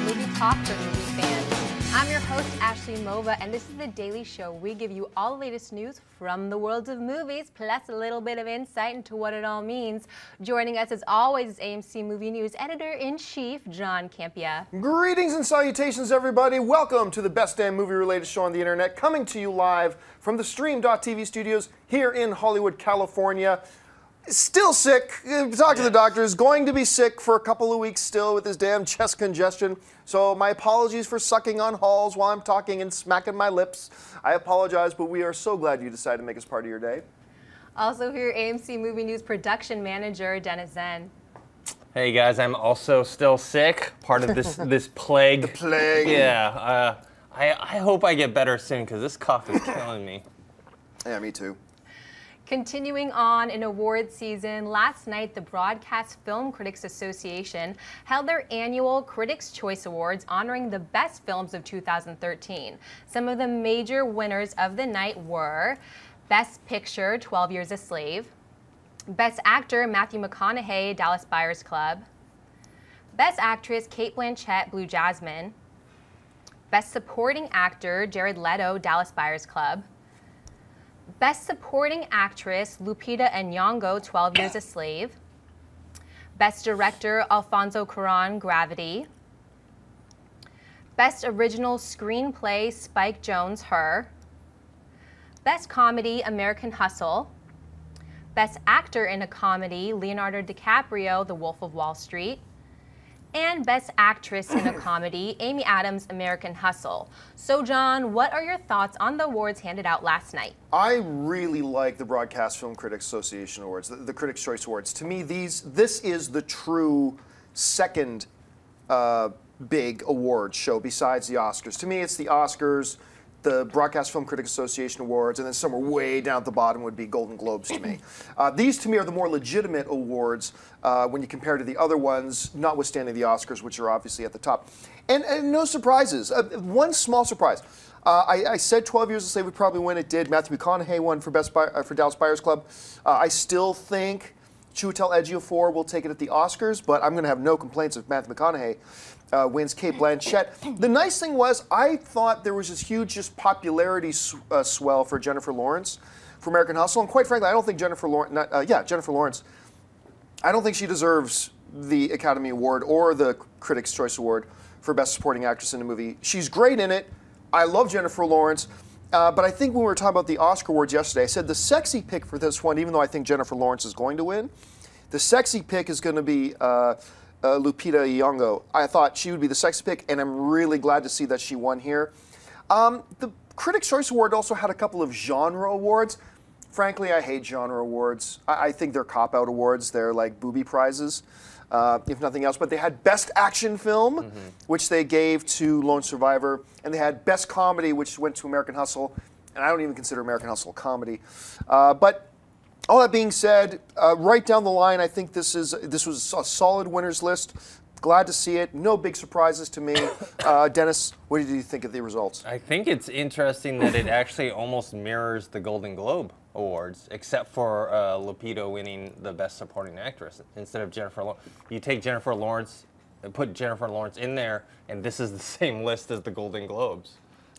Movie Talk for movie fans. I'm your host, Ashley Mova, and this is the Daily Show. We give you all the latest news from the world of movies, plus a little bit of insight into what it all means. Joining us, as always, is AMC Movie News Editor-in-Chief, John Campea. Greetings and salutations, everybody. Welcome to the best damn movie-related show on the internet, coming to you live from the Stream.tv studios here in Hollywood, California. Still sick. Talk to the doctor. Is going to be sick for a couple of weeks still with his damn chest congestion. So my apologies for sucking on halls while I'm talking and smacking my lips. I apologize, but we are so glad you decided to make us part of your day. Also here, AMC Movie News production manager, Dennis Zen. Hey guys, I'm also still sick. Part of this plague. The plague. Yeah. I hope I get better soon because this cough is killing me. Yeah, me too. Continuing on in award season, last night the Broadcast Film Critics Association held their annual Critics' Choice Awards honoring the best films of 2013. Some of the major winners of the night were Best Picture, 12 Years a Slave, Best Actor, Matthew McConaughey, Dallas Buyers Club, Best Actress, Cate Blanchett, Blue Jasmine, Best Supporting Actor, Jared Leto, Dallas Buyers Club, Best Supporting Actress, Lupita Nyong'o, 12 Years a Slave. Best Director, Alfonso Cuarón, Gravity. Best Original Screenplay, Spike Jonze, Her. Best Comedy, American Hustle. Best Actor in a Comedy, Leonardo DiCaprio, The Wolf of Wall Street. And Best Actress in a Comedy, Amy Adams, American Hustle. So, John, what are your thoughts on the awards handed out last night? I really like the Broadcast Film Critics Association Awards, the Critics' Choice Awards. To me, this is the true second big award show besides the Oscars. To me, it's the Oscars, the Broadcast Film Critics Association Awards, and then somewhere way down at the bottom would be Golden Globes to me. These, to me, are the more legitimate awards when you compare to the other ones, notwithstanding the Oscars, which are obviously at the top. And no surprises. One small surprise. I said 12 Years a Slave would probably win. It did. Matthew McConaughey won for Dallas Buyers Club. I still think Chiwetel Ejiofor will take it at the Oscars, but I'm going to have no complaints if Matthew McConaughey wins. Cate Blanchett. The nice thing was, I thought there was this huge popularity swell for Jennifer Lawrence for American Hustle, and quite frankly, I don't think Jennifer Lawrence, I don't think she deserves the Academy Award or the Critics' Choice Award for Best Supporting Actress in a Movie. She's great in it. I love Jennifer Lawrence, but I think when we were talking about the Oscar awards yesterday, I said the sexy pick for this one, even though I think Jennifer Lawrence is going to win, the sexy pick is going to be Lupita Nyong'o. I thought she would be the sexy pick, and I'm really glad to see that she won here. The Critics' Choice Award also had a couple of genre awards. Frankly, I hate genre awards. I think they're cop-out awards. They're like booby prizes, if nothing else. But they had Best Action Film, which they gave to Lone Survivor, and they had Best Comedy, which went to American Hustle, and I don't even consider American Hustle a comedy. But all that being said, right down the line, I think this was a solid winners list. Glad to see it. No big surprises to me. Dennis, what did you think of the results? I think it's interesting that it actually almost mirrors the Golden Globe Awards, except for Lupita winning the Best Supporting Actress instead of Jennifer Lawrence. You take Jennifer Lawrence, put Jennifer Lawrence in there, and this is the same list as the Golden Globes.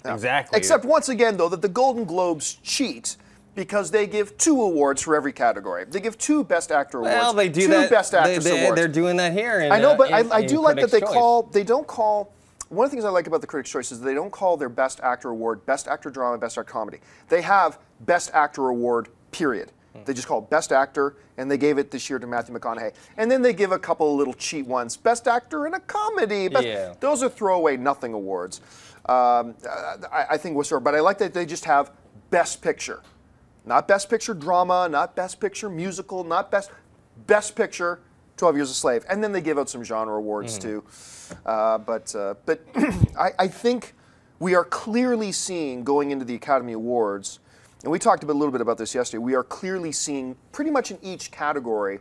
Yeah. Exactly. Except once again, though, that the Golden Globes cheat, because they give 2 awards for every category. They give 2 Best Actor awards, well, they do 2 that, Best Actress awards. They're doing that here. I know, but I do like that they don't call. One of the things I like about the Critics' Choice is they don't call their Best Actor award Best Actor Drama, Best Actor Comedy. They have Best Actor award, period. They just call it Best Actor, and they gave it this year to Matthew McConaughey. And then they give a couple of little cheat ones. Best Actor in a Comedy. Those are throwaway nothing awards. I think was sort, but I like that they just have Best Picture. Not Best Picture Drama, not Best Picture Musical, not Best Picture, 12 Years a Slave. And then they give out some genre awards too. But I think we are clearly seeing, going into the Academy Awards, and we talked a little bit about this yesterday, we are clearly seeing pretty much in each category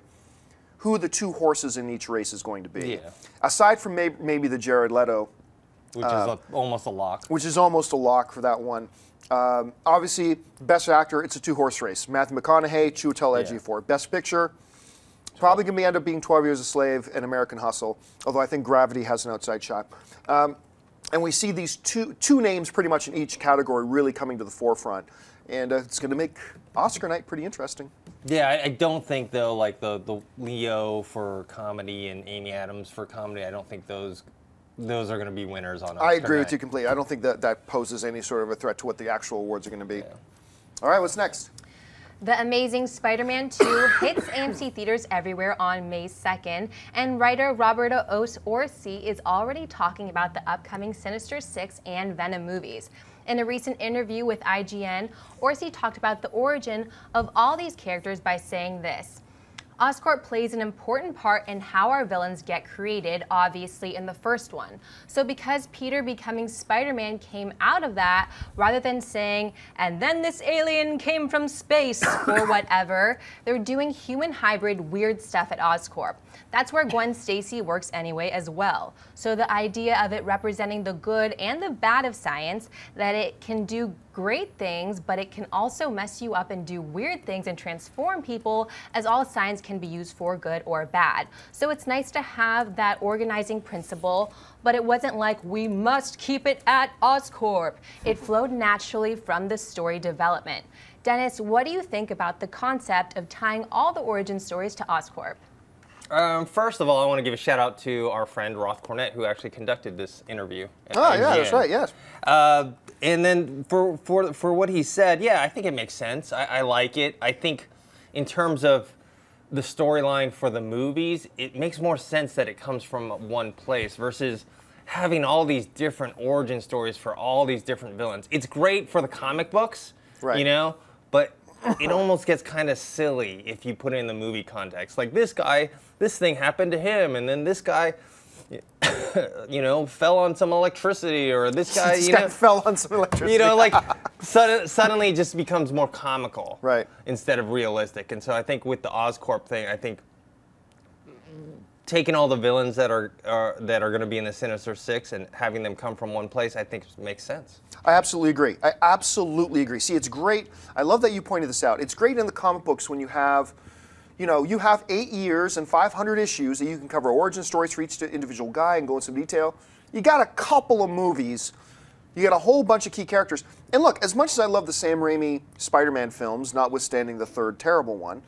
who the 2 horses in each race is going to be. Yeah. Aside from maybe the Jared Leto. Which is almost a lock. Which is almost a lock for that one. Obviously, Best Actor, it's a 2-horse race. Matthew McConaughey, Chiwetel Ejiofor. Best Picture, Probably going to end up being 12 Years a Slave and American Hustle, although I think Gravity has an outside shot. And we see these two names pretty much in each category really coming to the forefront. And it's going to make Oscar night pretty interesting. Yeah, I don't think, though, like the Leo for comedy and Amy Adams for comedy, I don't think those are going to be winners on Oscar I agree night. with you completely. I don't think that poses any sort of a threat to what the actual awards are going to be. Yeah. All right, what's next? The Amazing Spider-Man 2 hits AMC theaters everywhere on May 2nd, and writer Roberto Orci is already talking about the upcoming Sinister Six and Venom movies. In a recent interview with IGN, Orci talked about the origin of all these characters by saying this: Oscorp plays an important part in how our villains get created, obviously in the first one. So because Peter becoming Spider-Man came out of that, rather than saying, and then this alien came from space, or whatever, they're doing human hybrid weird stuff at Oscorp. That's where Gwen Stacy works anyway as well. So the idea of it representing the good and the bad of science, that it can do great things, but it can also mess you up and do weird things and transform people, as all science can be used for good or bad. So it's nice to have that organizing principle, but it wasn't like we must keep it at Oscorp. It flowed naturally from the story development. Dennis, what do you think about the concept of tying all the origin stories to Oscorp? First of all, I want to give a shout out to our friend Roth Cornett, who actually conducted this interview. Oh, yeah, that's right, yes. And then for what he said, yeah, I think it makes sense. I like it. I think in terms of the storyline for the movies, it makes more sense that it comes from one place versus having all these different origin stories for all these different villains. It's great for the comic books, right, you know, but it almost gets kind of silly if you put it in the movie context. Like this guy, this thing happened to him, and then this guy, you know, fell on some electricity, or this guy, this guy fell on some electricity. You know, like suddenly it just becomes more comical, right, instead of realistic. And so I think with the Oscorp thing, I think taking all the villains that are going to be in the Sinister Six and having them come from one place, I think makes sense. I absolutely agree. I absolutely agree. See, it's great. I love that you pointed this out. It's great in the comic books when you have, you know, you have 8 years and 500 issues that you can cover origin stories for each individual guy and go into some detail. You got a couple of movies. You got a whole bunch of key characters. And look, as much as I love the Sam Raimi Spider-Man films, notwithstanding the third terrible one,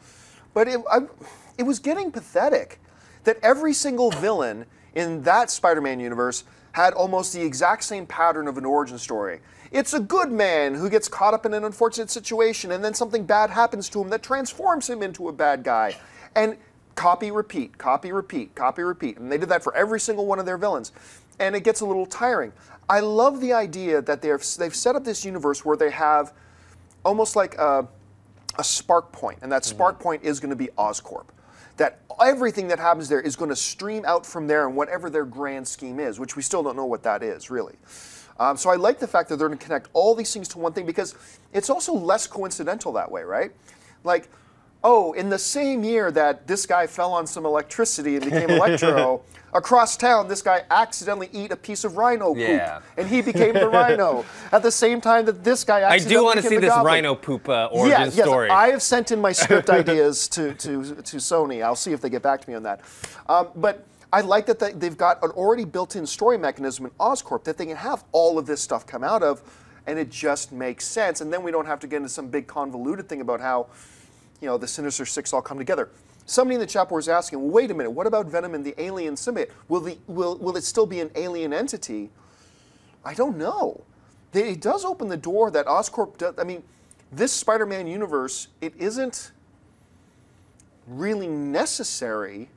but it was getting pathetic that every single villain in that Spider-Man universe had almost the exact same pattern of an origin story. It's a good man who gets caught up in an unfortunate situation, and then something bad happens to him that transforms him into a bad guy. And copy, repeat, copy, repeat, copy, repeat. And they did that for every single one of their villains. And it gets a little tiring. I love the idea that they've set up this universe where they have almost like a spark point, and that spark point is going to be Oscorp. That everything that happens there is going to stream out from there, and whatever their grand scheme is, which we still don't know what that is, really. So I like the fact that they're going to connect all these things to one thing, because it's also less coincidental that way, right? Like, oh, in the same year that this guy fell on some electricity and became Electro, across town, this guy accidentally ate a piece of rhino poop, and he became the Rhino. At the same time that this guy accidentally I do want to see this Goblin. rhino poop origin story. I have sent in my script ideas to Sony. I'll see if they get back to me on that. But I like that they've got an already built-in story mechanism in Oscorp that they can have all of this stuff come out of, and it just makes sense. And then we don't have to get into some big convoluted thing about how, you know, the Sinister Six all come together. Somebody in the chat was asking, well, wait a minute, what about Venom and the alien symbiote? Will it still be an alien entity? I don't know. It does open the door that Oscorp does. I mean, this Spider-Man universe, it isn't really necessary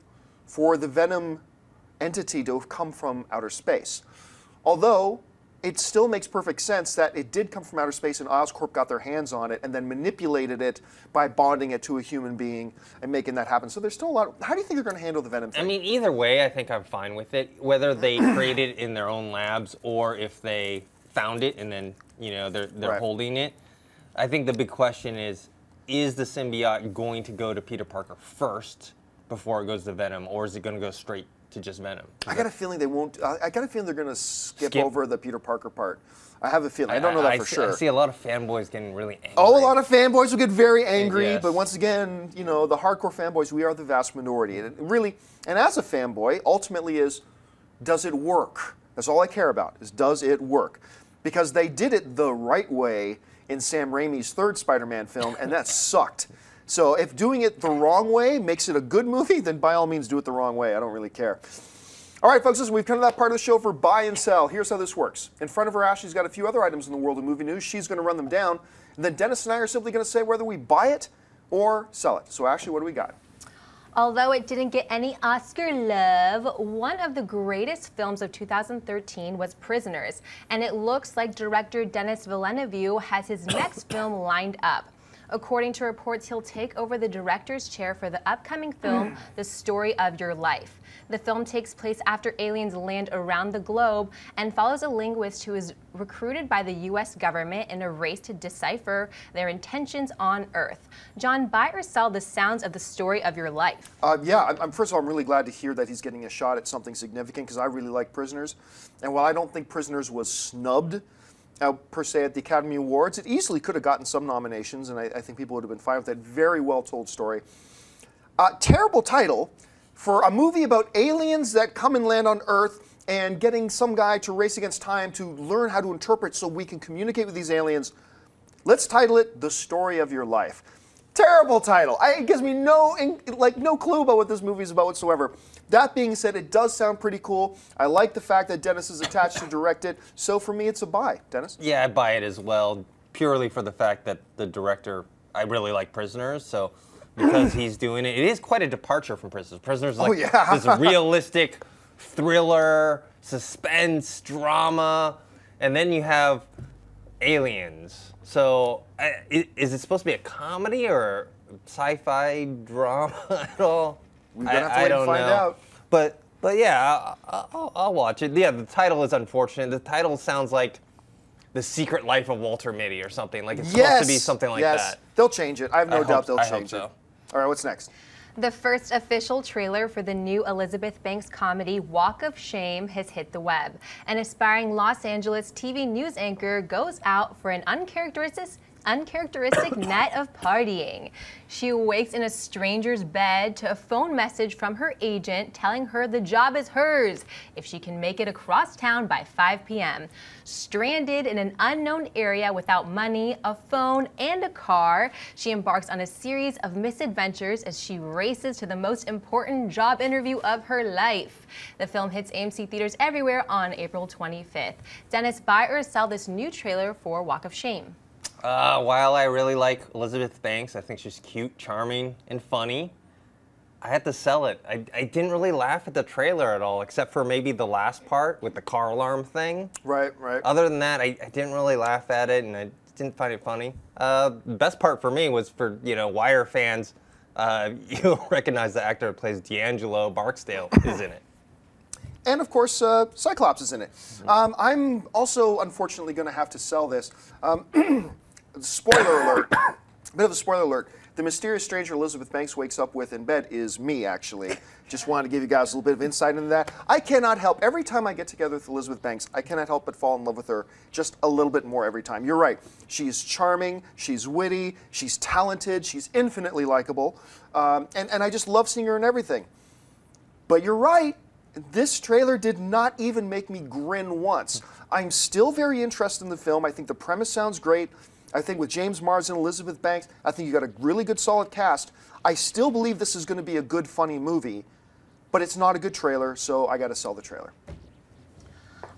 for the Venom entity to have come from outer space. Although, it still makes perfect sense that it did come from outer space and Oscorp got their hands on it and then manipulated it by bonding it to a human being and making that happen. So there's still a lot of, how do you think they're going to handle the Venom thing? I mean, either way, I think I'm fine with it. Whether they created it in their own labs or if they found it and then, you know, they're holding it. I think the big question is the symbiote going to go to Peter Parker first before it goes to Venom, or is it going to go straight to just Venom. I got a feeling they won't. I got a feeling they're going to skip over the Peter Parker part. I have a feeling. I don't know that for sure. I see a lot of fanboys getting really angry. Oh, a lot of fanboys will get very angry, yes. but once again, you know, the hardcore fanboys, we are the vast minority. And it really, and as a fanboy, ultimately is, does it work? That's all I care about, is does it work? Because they did it the right way in Sam Raimi's third Spider-Man film, and that sucked. So if doing it the wrong way makes it a good movie, then by all means do it the wrong way. I don't really care. All right, folks, listen, we've come to that part of the show for buy and sell. Here's how this works. In front of her, Ashley's got a few other items in the world of movie news. She's going to run them down. And then Dennis and I are simply going to say whether we buy it or sell it. So, Ashley, what do we got? Although it didn't get any Oscar love, one of the greatest films of 2013 was Prisoners. And it looks like director Denis Villeneuve has his next film lined up. According to reports, he'll take over the director's chair for the upcoming film, The Story of Your Life. The film takes place after aliens land around the globe and follows a linguist who is recruited by the U.S. government in a race to decipher their intentions on Earth. John, buy or sell the sounds of The Story of Your Life? Yeah, first of all, I'm really glad to hear that he's getting a shot at something significant because I really like Prisoners. And while I don't think Prisoners was snubbed per se at the Academy Awards, it easily could have gotten some nominations, and I think people would have been fine with that. Very well told story. Terrible title for a movie about aliens that come and land on Earth and getting some guy to race against time to learn how to interpret so we can communicate with these aliens. Let's title it The Story of Your Life. Terrible title. It gives me no clue about what this movie is about whatsoever. That being said, it does sound pretty cool. I like the fact that Dennis is attached to direct it. So for me, it's a buy. Dennis? Yeah, I buy it as well, purely for the fact that the director, I really like Prisoners, so because he's doing it, it is quite a departure from Prisoners. Prisoners is like this realistic thriller, suspense, drama, and then you have aliens. So is it supposed to be a comedy or sci-fi drama at all? We're going to have to wait and find out. But yeah, I'll watch it. Yeah, the title is unfortunate. The title sounds like The Secret Life of Walter Mitty or something. Like it's supposed to be something like that. They'll change it. I have no doubt they'll change it. All right, what's next? The first official trailer for the new Elizabeth Banks comedy Walk of Shame has hit the web. An aspiring Los Angeles TV news anchor goes out for an uncharacteristic night of partying. She awakes in a stranger's bed to a phone message from her agent telling her the job is hers if she can make it across town by 5 p.m. Stranded in an unknown area without money, a phone, and a car, she embarks on a series of misadventures as she races to the most important job interview of her life. The film hits AMC theaters everywhere on April 25th. Dennis, buy or sell this new trailer for Walk of Shame? While I really like Elizabeth Banks, I think she's cute, charming, and funny, I had to sell it. I didn't really laugh at the trailer at all, except for maybe the last part with the car alarm thing. Right. Other than that, I didn't really laugh at it, and I didn't find it funny. The best part for me was for, Wire fans, you'll recognize the actor who plays D'Angelo Barksdale is in it. And, of course, Cyclops is in it. I'm also, unfortunately, going to have to sell this. Spoiler alert. Bit of a spoiler alert. The mysterious stranger Elizabeth Banks wakes up with in bed is me, actually. Just wanted to give you guys a little bit of insight into that. I cannot help, every time I get together with Elizabeth Banks, I cannot help but fall in love with her just a little bit more every time. You're right. She's charming, she's witty, she's talented, she's infinitely likable. And I just love seeing her in everything. But you're right. This trailer did not even make me grin once. I'm still very interested in the film. I think the premise sounds great. I think with James Marsden and Elizabeth Banks, I think you got a really good, solid cast. I still believe this is going to be a good, funny movie, but it's not a good trailer, so I got to sell the trailer.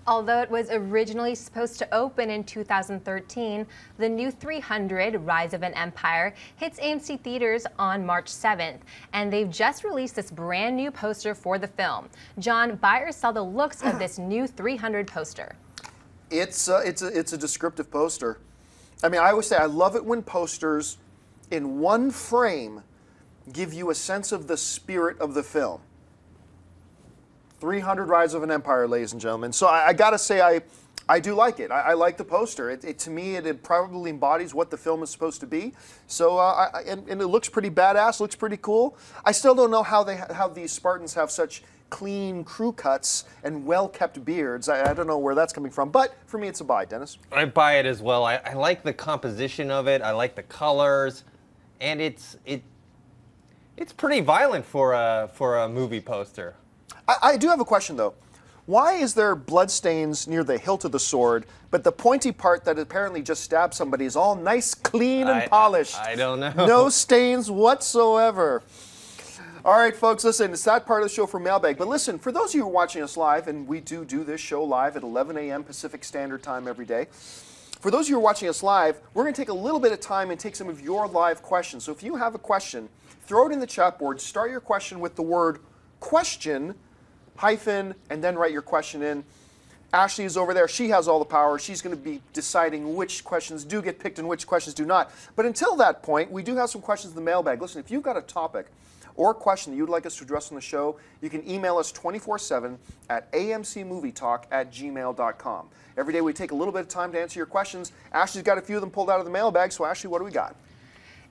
Although it was originally supposed to open in 2013, the new 300, Rise of an Empire, hits AMC theaters on March 7th, and they've just released this brand new poster for the film. John, buy or sell the looks of this new 300 poster? It's a descriptive poster. I mean, I always say I love it when posters in one frame give you a sense of the spirit of the film. 300 Rise of an Empire, ladies and gentlemen. So I gotta say, I do like it. I like the poster. To me, it probably embodies what the film is supposed to be. So and it looks pretty badass. Looks pretty cool. I still don't know how these Spartans have such clean crew cuts and well-kept beards. I don't know where that's coming from, but for me, it's a buy, Dennis. I buy it as well. I like the composition of it. I like the colors, and it's pretty violent for a movie poster. I do have a question, though. Why is there blood stains near the hilt of the sword, but the pointy part that apparently just stabbed somebody is all nice, clean, and polished? I don't know. No stains whatsoever. All right, folks, listen, it's that part of the show for Mailbag. But listen, for those of you who are watching us live, and we do this show live at 11 a.m. Pacific Standard Time every day, for those of you who are watching us live, we're going to take a little bit of time and take some of your live questions. So if you have a question, throw it in the chat board. Start your question with the word question, hyphen, and then write your question in. Ashley is over there. She has all the power. She's going to be deciding which questions do get picked and which questions do not. But until that point, we do have some questions in the mailbag. Listen, if you've got a topic or a question that you'd like us to address on the show, you can email us 24/7 at amcmovietalk@gmail.com. Every day we take a little bit of time to answer your questions. Ashley's got a few of them pulled out of the mailbag, so Ashley, what do we got?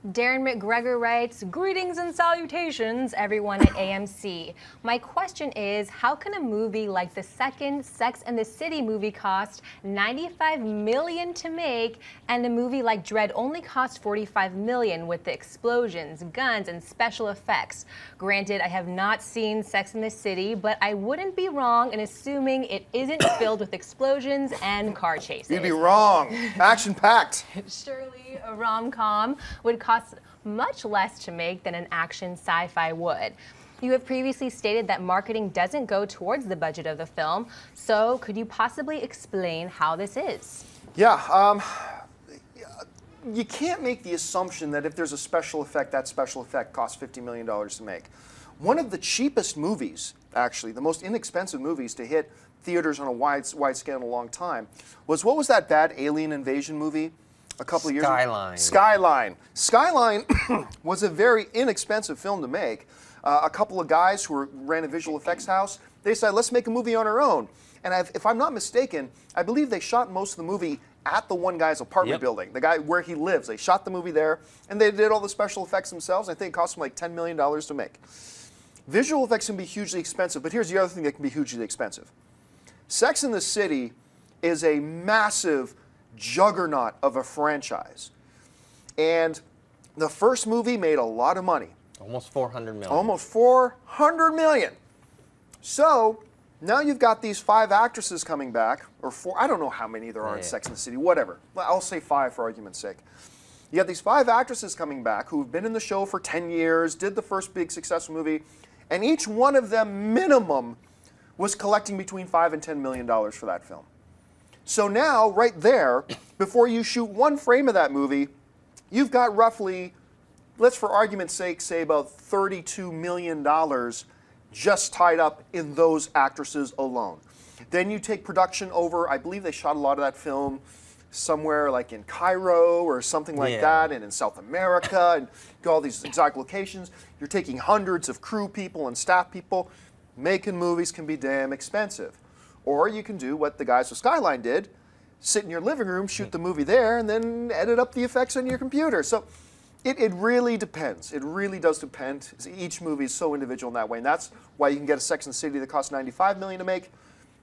Darren McGregor writes, greetings and salutations, everyone at AMC. My question is, how can a movie like the second Sex and the City movie cost $95 million to make, and a movie like Dredd only cost $45 million with the explosions, guns, and special effects? Granted, I have not seen Sex and the City, but I wouldn't be wrong in assuming it isn't filled with explosions and car chases. You'd be wrong. Action-packed. Surely a rom-com would cost much less to make than an action sci-fi would. You have previously stated that marketing doesn't go towards the budget of the film, so could you possibly explain how this is? Yeah, you can't make the assumption that if there's a special effect, that special effect costs $50 million to make. One of the cheapest movies, actually, the most inexpensive movies to hit theaters on a wide scale in a long time, was, what was that bad alien invasion movie? A couple of years ago. Skyline. Skyline was a very inexpensive film to make. A couple of guys who ran a visual effects house, they decided, let's make a movie on our own. And if I'm not mistaken, I believe they shot most of the movie at the one guy's apartment building, the guy where he lives. They shot the movie there, and they did all the special effects themselves. I think it cost them like $10 million to make. Visual effects can be hugely expensive, but here's the other thing that can be hugely expensive. Sex and the City is a massive juggernaut of a franchise. And the first movie made a lot of money. Almost $400 million. Almost $400 million. So now you've got these 5 actresses coming back, or 4, I don't know how many there are in Sex and the City, whatever. I'll say 5 for argument's sake. You got these 5 actresses coming back who've been in the show for 10 years, did the first big successful movie, and each one of them minimum was collecting between $5 and $10 million for that film. So now, right there, before you shoot one frame of that movie, you've got roughly, let's for argument's sake say about $32 million just tied up in those actresses alone. Then you take production over, I believe they shot a lot of that film somewhere like in Cairo or something like that, and in South America, and all these exotic locations. You're taking hundreds of crew people and staff people. Making movies can be damn expensive. Or you can do what the guys with Skyline did, sit in your living room, shoot the movie there, and then edit up the effects on your computer. So it really depends. It really does depend. Each movie is so individual in that way. And that's why you can get a Sex and the City that costs $95 million to make,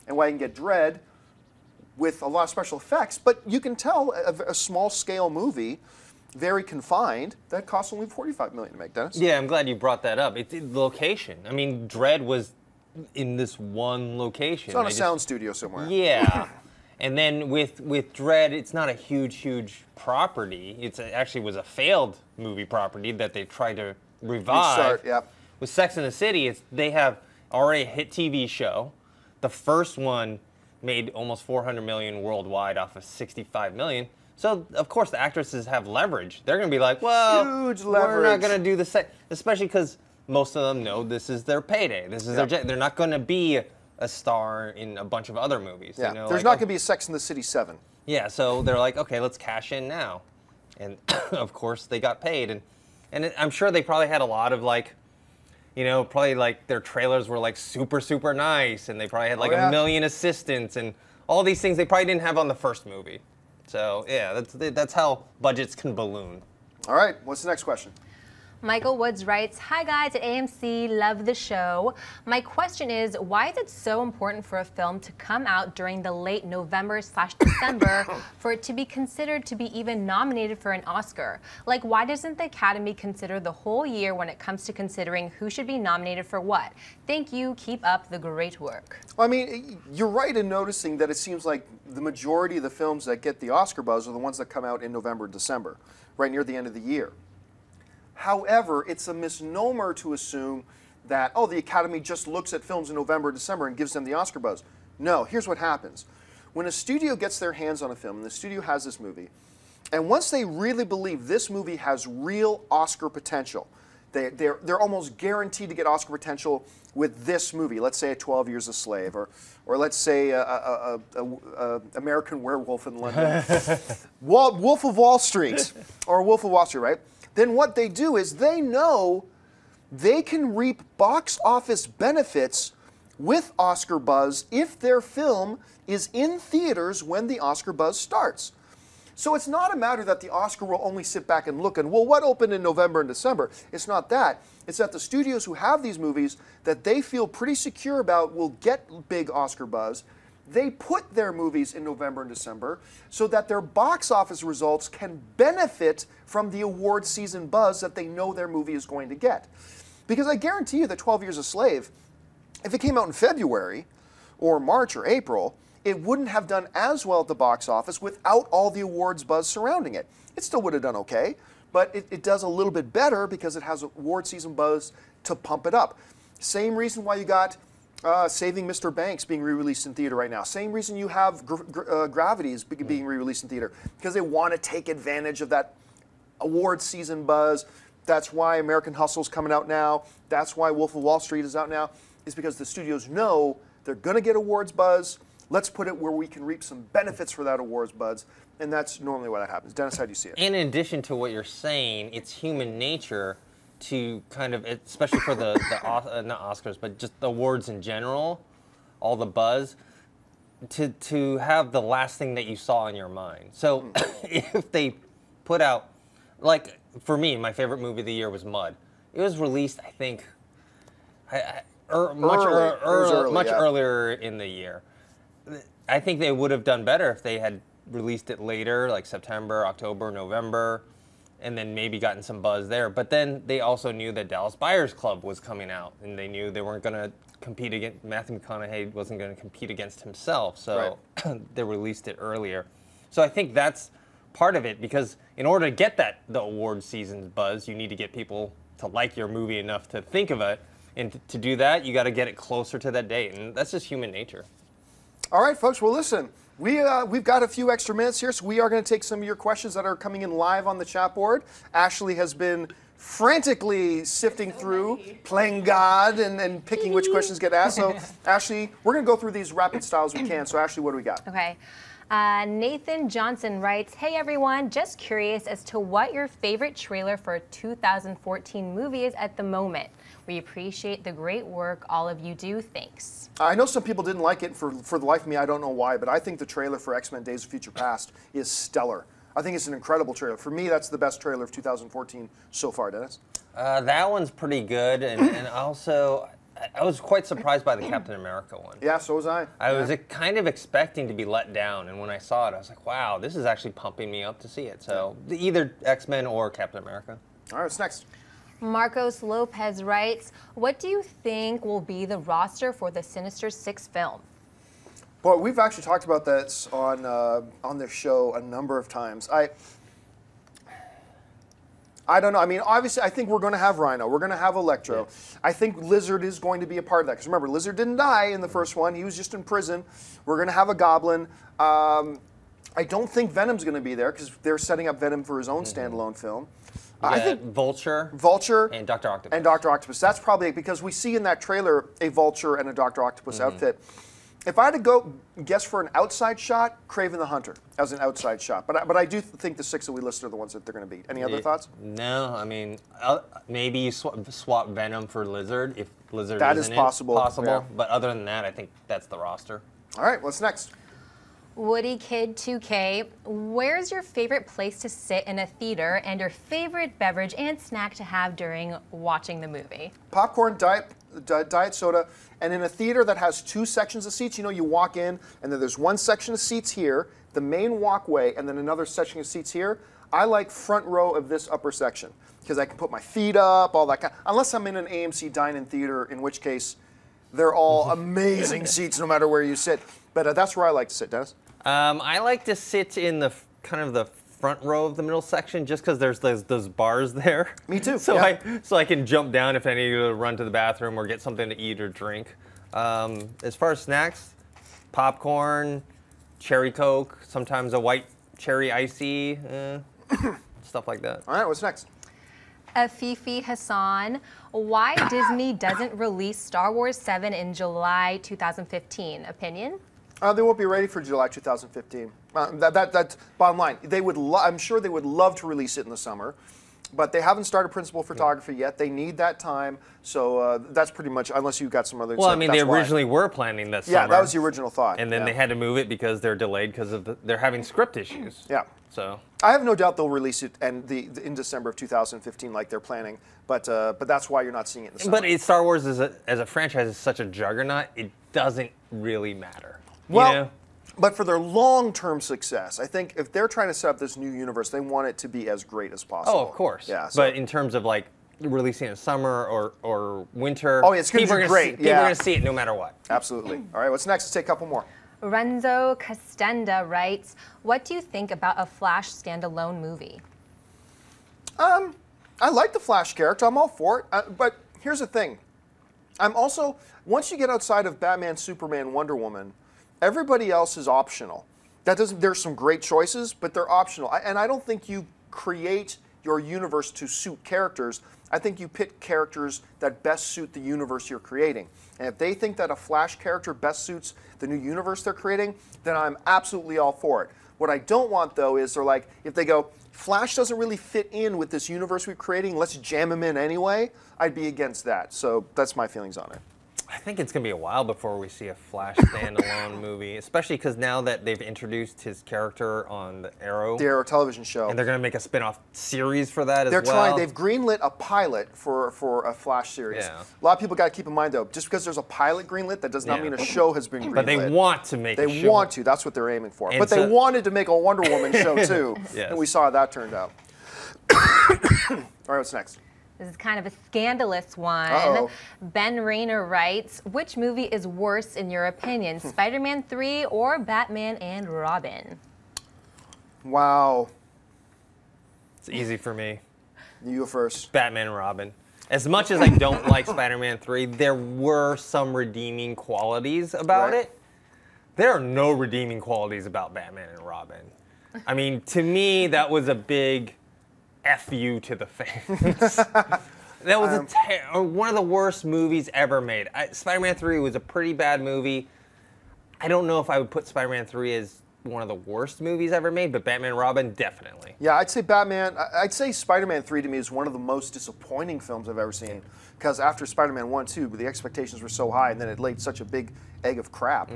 and why you can get Dredd with a lot of special effects. But you can tell a small-scale movie, very confined, that costs only $45 million to make, Dennis. Yeah, I'm glad you brought that up. It's the location. I mean, Dredd was in this one location. It's on a sound studio somewhere. Yeah. And then with Dredd, it's not a huge property. It actually was a failed movie property that they tried to revive. Restart, yep. With Sex and the City, they have already a hit TV show. The first one made almost $400 million worldwide off of $65 million. So, of course, the actresses have leverage. They're going to be like, well, huge we're leverage. not going to do the same. Especially because most of them know this is their payday. This is their they're not going to be a star in a bunch of other movies. Yeah, you know, there's not going to be a Sex and the City 7. Yeah, so they're like, okay, let's cash in now. And, of course, they got paid. And I'm sure they probably had a lot of, like, you know, probably, like, their trailers were, like, super nice. And they probably had, like, a million assistants and all these things they probably didn't have on the first movie. So, yeah, that's how budgets can balloon. All right, what's the next question? Michael Woods writes, "Hi guys at AMC, love the show. My question is, why is it so important for a film to come out during the late November/December for it to be considered to be even nominated for an Oscar? Like, why doesn't the Academy consider the whole year when it comes to considering who should be nominated for what? Thank you, keep up the great work." Well, I mean, you're right in noticing that it seems like the majority of the films that get the Oscar buzz are the ones that come out in November and December, right near the end of the year. However, it's a misnomer to assume that, oh, the Academy just looks at films in November and December and gives them the Oscar buzz. No, here's what happens. When a studio gets their hands on a film, and the studio has this movie, and once they really believe this movie has real Oscar potential, they're almost guaranteed to get Oscar potential with this movie. Let's say a 12 Years a Slave, or let's say American Werewolf in London, Wolf of Wall Street, or Wolf of Wall Street, right? Then what they do is they know they can reap box office benefits with Oscar buzz if their film is in theaters when the Oscar buzz starts. So it's not a matter that the Oscar will only sit back and look and, well, what opened in November and December? It's not that. It's that the studios who have these movies that they feel pretty secure about will get big Oscar buzz. They put their movies in November and December so that their box office results can benefit from the award season buzz that they know their movie is going to get. Because I guarantee you that 12 Years a Slave, if it came out in February or March or April, it wouldn't have done as well at the box office without all the awards buzz surrounding it. It still would have done okay, but it does a little bit better because it has award season buzz to pump it up. Same reason why you got Saving Mr. Banks being re-released in theater right now. Same reason you have Gravity is being re-released in theater, because they want to take advantage of that award season buzz. That's why American Hustle's coming out now. That's why Wolf of Wall Street is out now, is because the studios know they're going to get awards buzz. Let's put it where we can reap some benefits for that awards buzz, and that's normally what happens. Dennis, how do you see it? In addition to what you're saying, it's human nature to kind of, especially for the not Oscars, but just the awards in general, all the buzz, to have the last thing that you saw in your mind. So if they put out, like for me, my favorite movie of the year was Mud. It was released, I think, much earlier in the year. I think they would have done better if they had released it later, like September, October, November, and then maybe gotten some buzz there. But then they also knew that Dallas Buyers Club was coming out, and they knew they weren't going to compete against, Matthew McConaughey wasn't going to compete against himself, so they released it earlier. So I think that's part of it, because in order to get the award season buzz, you need to get people to like your movie enough to think of it, and to do that, you got to get it closer to that date, and that's just human nature. All right, folks, well, listen. We've got a few extra minutes here, so we are going to take some of your questions that are coming in live on the chat board. Ashley has been frantically sifting through, playing God, and picking which questions get asked. So, Ashley, we're going to go through these rapid style as we can. So, Ashley, what do we got? Okay. Nathan Johnson writes, "Hey everyone, just curious as to what your favorite trailer for a 2014 movie is at the moment. We appreciate the great work all of you do. Thanks." I know some people didn't like it. For the life of me, I don't know why, but I think the trailer for X-Men Days of Future Past is stellar. I think it's an incredible trailer. For me, that's the best trailer of 2014 so far, Dennis. That one's pretty good, and also I was quite surprised by the Captain America one. Yeah, so was I. I was kind of expecting to be let down, and when I saw it, I was like, wow, this is actually pumping me up to see it. So either X-Men or Captain America. All right, what's next? Marcos Lopez writes, "What do you think will be the roster for the Sinister Six film?" Boy, we've actually talked about this on this show a number of times. I don't know. I mean, obviously, I think we're going to have Rhino. We're going to have Electro. Yeah. I think Lizard is going to be a part of that. Because remember, Lizard didn't die in the first one. He was just in prison. We're going to have a Goblin. I don't think Venom's going to be there because they're setting up Venom for his own standalone film. Yeah, I think Vulture, and Dr. Octopus. And Dr. Octopus. That's probably because we see in that trailer a Vulture and a Dr. Octopus outfit. If I had to go guess for an outside shot, Kraven the Hunter as an outside shot. But I do think the six that we listed are the ones that they're going to beat. Any other thoughts? No, I mean, maybe you swap Venom for Lizard if Lizard that is possible. Yeah. But other than that, I think that's the roster. All right, what's next? Woody Kid 2K, where's your favorite place to sit in a theater and your favorite beverage and snack to have during watching the movie? Popcorn, diet soda, and in a theater that has 2 sections of seats, you know, you walk in and then there's one section of seats here, the main walkway, and then another section of seats here. I like front row of this upper section because I can put my feet up, all that kind. Unless I'm in an AMC dine-in theater, in which case they're all amazing seats no matter where you sit. But that's where I like to sit, Dennis. I like to sit in the kind of the front row of the middle section just because there's those bars there. Me too. So yeah. I can jump down if I need to run to the bathroom or get something to eat or drink. As far as snacks, popcorn, cherry Coke, sometimes a white cherry icy, stuff like that. All right, what's next? Afifi Hassan, why Disney doesn't release Star Wars 7 in July 2015? Opinion? They won't be ready for July 2015. That's bottom line. I'm sure they would love to release it in the summer, but they haven't started principal photography yet. They need that time, so that's pretty much, unless you've got some other. Well, I mean, they originally were planning this summer. Yeah, that was the original thought. And then they had to move it because they're delayed because of they're having script issues. Yeah. So I have no doubt they'll release it in December of 2015 like they're planning, but that's why you're not seeing it in the summer. But Star Wars as a franchise is such a juggernaut, it doesn't really matter. Well, you know? But for their long-term success, I think if they're trying to set up this new universe, they want it to be as great as possible. Oh, of course. Yeah. So. But in terms of like releasing in summer or winter, oh, yeah, it's going to be great. People are going to see it no matter what. Absolutely. All right, what's next? Let's take a couple more. Renzo Castenda writes, what do you think about a Flash standalone movie? I like the Flash character. I'm all for it. But here's the thing. I'm also, once you get outside of Batman, Superman, Wonder Woman, everybody else is optional. There's some great choices, but they're optional. And I don't think you create your universe to suit characters. I think you pick characters that best suit the universe you're creating. And if they think that a Flash character best suits the new universe they're creating, then I'm absolutely all for it. What I don't want, though, is they're like, if they go, Flash doesn't really fit in with this universe we're creating, let's jam him in anyway, I'd be against that. So that's my feelings on it. I think it's going to be a while before we see a Flash standalone movie, especially because now that they've introduced his character on the Arrow television show. And they're going to make a spin-off series for that as well. They're trying, they've greenlit a pilot for a Flash series. Yeah. A lot of people got to keep in mind, though, just because there's a pilot greenlit, that does not mean a show has been greenlit. But they want to make a show. They want to, that's what they're aiming for. And but they wanted to make a Wonder Woman show, too. Yes. And we saw how that turned out. All right, what's next? This is kind of a scandalous one. Uh-oh. Ben Rayner writes, which movie is worse in your opinion, Spider-Man 3 or Batman and Robin? Wow. It's easy for me. You go first. Batman and Robin. As much as I don't like Spider-Man 3, there were some redeeming qualities about it. There are no redeeming qualities about Batman and Robin. I mean, to me, that was a big F you to the fans. That was one of the worst movies ever made. Spider-Man 3 was a pretty bad movie. I don't know if I would put Spider-Man 3 as one of the worst movies ever made, but Batman and Robin, definitely. Yeah, I'd say Spider-Man 3 to me is one of the most disappointing films I've ever seen. Because after Spider-Man 1, 2, the expectations were so high, and then it laid such a big egg of crap.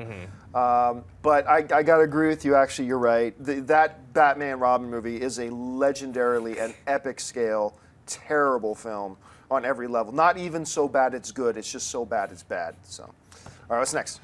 But I got to agree with you, actually, you're right. That Batman Robin movie is a legendarily and epic scale, terrible film on every level. Not even so bad it's good, it's just so bad it's bad. So, all right, what's next?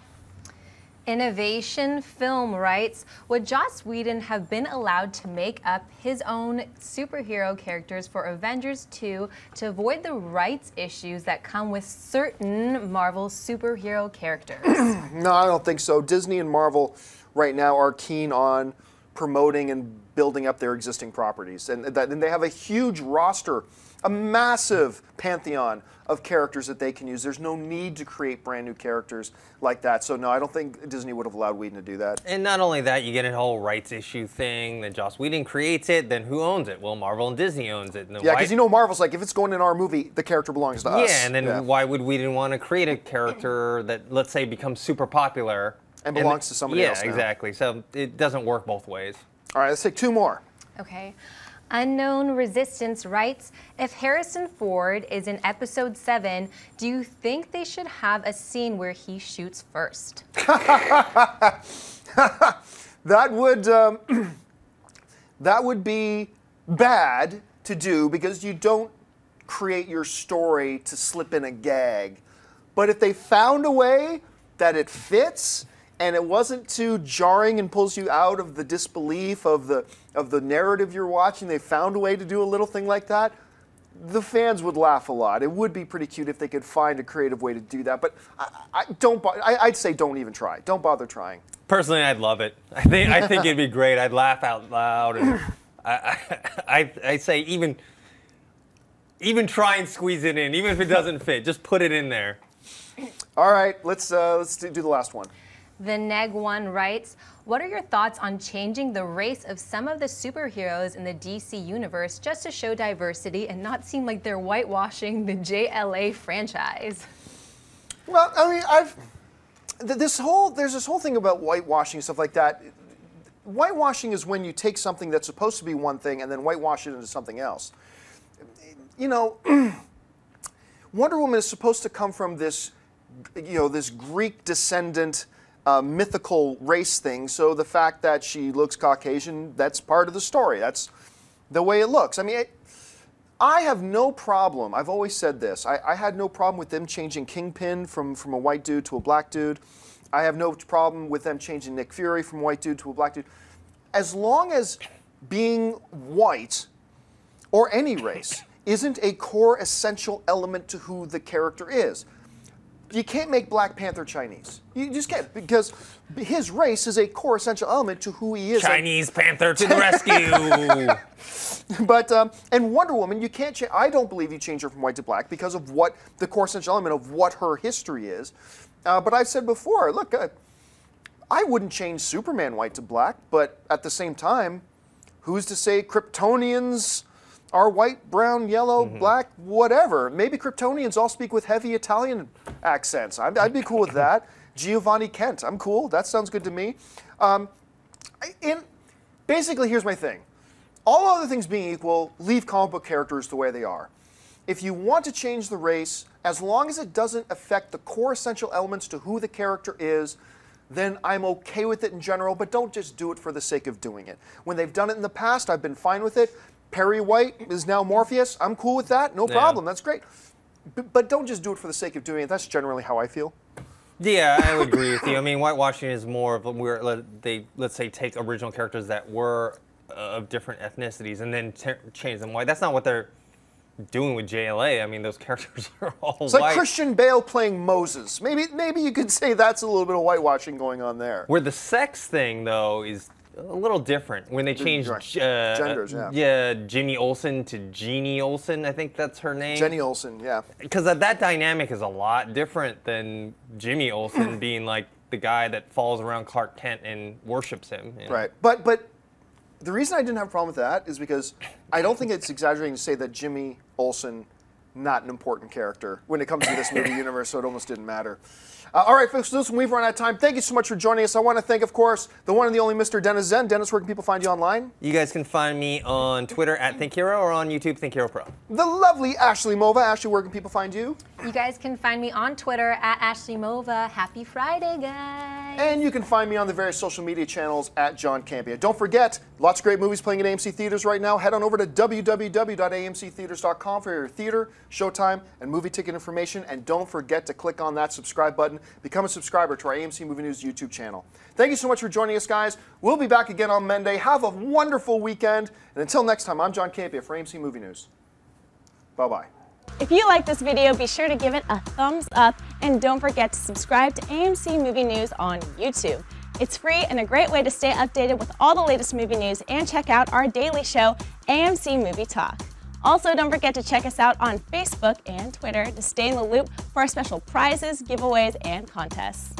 Innovation Film writes, would Joss Whedon have been allowed to make up his own superhero characters for Avengers 2 to avoid the rights issues that come with certain Marvel superhero characters? No, I don't think so. Disney and Marvel right now are keen on promoting and building up their existing properties. And they have a huge roster, a massive pantheon of characters that they can use. There's no need to create brand new characters like that. So no, I don't think Disney would have allowed Whedon to do that. And not only that, you get a whole rights issue thing. Then Joss Whedon creates it. Then who owns it? Well, Marvel and Disney owns it. Yeah, because you know Marvel's like, if it's going in our movie, the character belongs to us. Yeah, and then why would Whedon want to create a character that, let's say, becomes super popular and belongs to somebody else? Yeah, exactly. So it doesn't work both ways. All right, let's take two more. Okay. Unknown Resistance writes, if Harrison Ford is in episode 7, do you think they should have a scene where he shoots first? that would be bad to do because you don't create your story to slip in a gag. But if they found a way that it fits and it wasn't too jarring and pulls you out of the disbelief of the narrative you're watching, they found a way to do a little thing like that, the fans would laugh a lot. It would be pretty cute if they could find a creative way to do that. But I'd say don't even try. Don't bother trying. Personally, I'd love it. I think it'd be great. I'd laugh out loud, and I say even try and squeeze it in, even if it doesn't fit. Just put it in there. All right, let's do the last one. The Neg1 writes, what are your thoughts on changing the race of some of the superheroes in the DC universe just to show diversity and not seem like they're whitewashing the JLA franchise? Well, I mean, there's this whole thing about whitewashing and stuff like that. Whitewashing is when you take something that's supposed to be one thing and then whitewash it into something else. You know, Wonder Woman is supposed to come from this, this Greek descendant mythical race thing. So the fact that she looks Caucasian, that's part of the story. That's the way it looks. I mean, I have no problem. I've always said this. I had no problem with them changing Kingpin from a white dude to a black dude. I have no problem with them changing Nick Fury from a white dude to a black dude. As long as being white or any race isn't a core essential element to who the character is. You can't make Black Panther Chinese. You just can't, because his race is a core essential element to who he is. Chinese Panther to the rescue! But, and Wonder Woman, you can't change, I don't believe you change her from white to black because of what the core essential element of what her history is. But I've said before, look, I wouldn't change Superman white to black, but at the same time, who's to say Kryptonians are white, brown, yellow, black, whatever. Maybe Kryptonians all speak with heavy Italian accents. I'd be cool with that. Giovanni Kent, I'm cool. That sounds good to me. Basically, here's my thing. All other things being equal, leave comic book characters the way they are. If you want to change the race, as long as it doesn't affect the core essential elements to who the character is, then I'm okay with it in general, but don't just do it for the sake of doing it. When they've done it in the past, I've been fine with it. Perry White is now Morpheus. I'm cool with that. No problem. That's great. But don't just do it for the sake of doing it. That's generally how I feel. Yeah, I would agree with you. I mean, whitewashing is more of let's say take original characters that were of different ethnicities and then change them white. That's not what they're doing with JLA. I mean, those characters are all white. It's like Christian Bale playing Moses. Maybe you could say that's a little bit of whitewashing going on there. Where the sex thing, though, is a little different when they changed genders, Jimmy Olsen to Jeannie Olsen. I think that's her name. Jenny Olsen, yeah. Because that dynamic is a lot different than Jimmy Olsen being like the guy that follows around Clark Kent and worships him. You know? Right, but the reason I didn't have a problem with that is because I don't think it's exaggerating to say that Jimmy Olsen not an important character when it comes to this movie universe, so it almost didn't matter. All right, folks, listen, we've run out of time. Thank you so much for joining us. I want to thank, of course, the one and the only Mr. Dennis Zen. Dennis, where can people find you online? You guys can find me on Twitter @ThinkHero or on YouTube ThinkHeroPro. The lovely Ashley Mova. Ashley, where can people find you? You guys can find me on Twitter @AshleyMova. Happy Friday, guys. And you can find me on the various social media channels @JohnCampia. Don't forget, lots of great movies playing at AMC Theaters right now. Head on over to www.amctheaters.com for your theater, showtime, and movie ticket information. And don't forget to click on that subscribe button. Become a subscriber to our AMC Movie News YouTube channel. Thank you so much for joining us, guys. We'll be back again on Monday. Have a wonderful weekend. And until next time, I'm John Campia for AMC Movie News. Bye-bye. If you like this video, be sure to give it a thumbs up and don't forget to subscribe to AMC Movie News on YouTube. It's free and a great way to stay updated with all the latest movie news and check out our daily show, AMC Movie Talk. Also, don't forget to check us out on Facebook and Twitter to stay in the loop for our special prizes, giveaways, and contests.